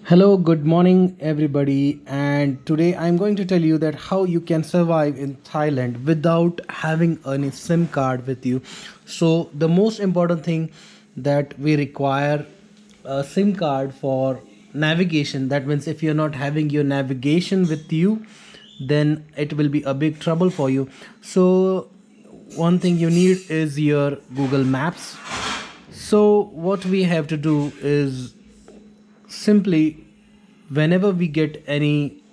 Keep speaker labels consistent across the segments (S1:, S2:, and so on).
S1: Hello, good morning everybody, and today I'm going to tell you that how you can survive in Thailand without having any SIM card with you. So the most important thing that we require a SIM card for navigation. That means if you're not having your navigation with you, then it will be a big trouble for you. So one thing you need is your Google Maps. So what we have to do is simply whenever we get any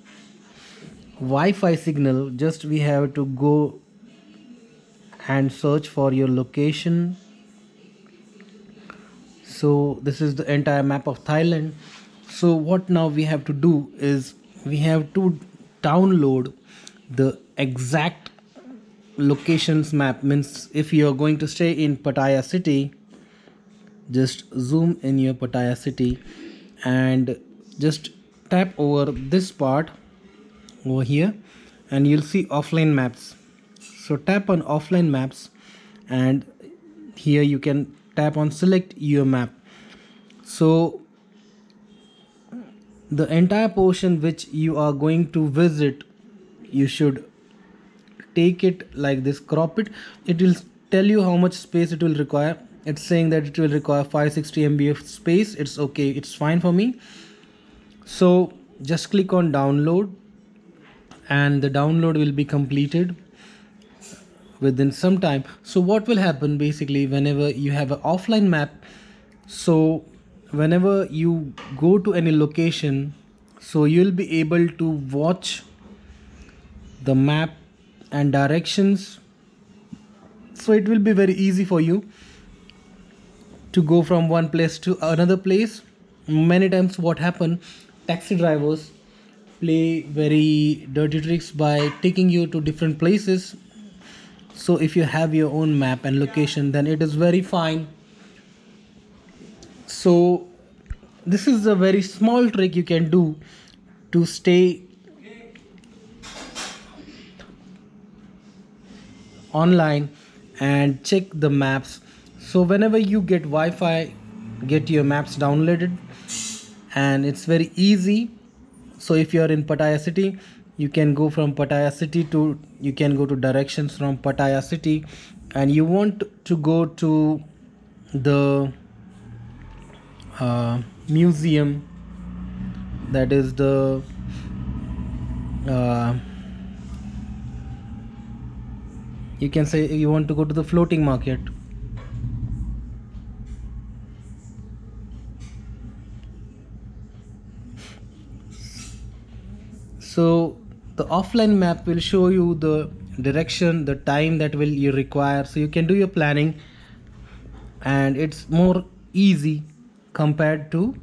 S1: Wi-Fi signal, just we have to go and search for your location. So this is the entire map of Thailand. So what now we have to do is we have to download the exact locations map. Means if you are going to stay in Pattaya city, just zoom in your Pattaya city and just tap over this part over here and you'll see offline maps. So tap on offline maps and here you can tap on select your map. So the entire portion which you are going to visit, you should take it like this, crop it. It will tell you how much space it will require. It's saying that it will require 560 MB of space. It's okay, it's fine for me. So just click on download and the download will be completed within some time. So what will happen basically whenever you have an offline map, so whenever you go to any location, so you'll be able to watch the map and directions. So it will be very easy for you to go from one place to another place. Many times what happen, taxi drivers play very dirty tricks by taking you to different places. So if you have your own map and location, then it is very fine. So this is a very small trick you can do to stay online and check the maps. So whenever you get Wi-Fi, get your maps downloaded and it's very easy. So if you are in Pattaya city, you can go from Pattaya city to, you can go to directions from Pattaya city, and you want to go to the museum, that is the uh, you can say you want to go to the floating market. So the offline map will show you the direction, the time that will you require, so you can do your planning and it's more easy compared to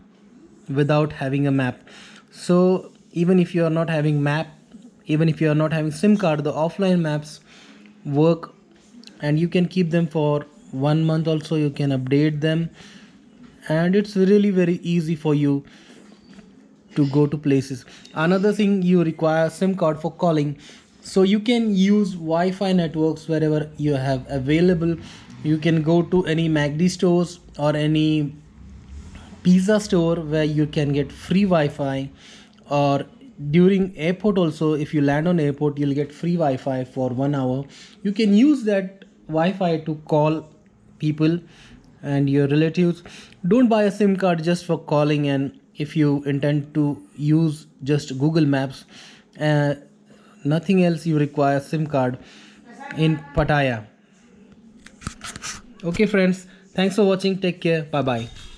S1: without having a map. So even if you are not having map, even if you are not having SIM card, the offline maps work and you can keep them for 1 month also, you can update them and it's really very easy for you to go to places. Another thing, you require SIM card for calling. So you can use Wi-Fi networks wherever you have available. You can go to any MACD stores or any pizza store where you can get free Wi-Fi, or during airport also, if you land on airport you'll get free Wi-Fi for 1 hour. You can use that Wi-Fi to call people and your relatives. Don't buy a SIM card just for calling, and if you intend to use just Google Maps, uh, nothing else you require SIM card in Pattaya. Okay friends, thanks for watching, take care, bye bye.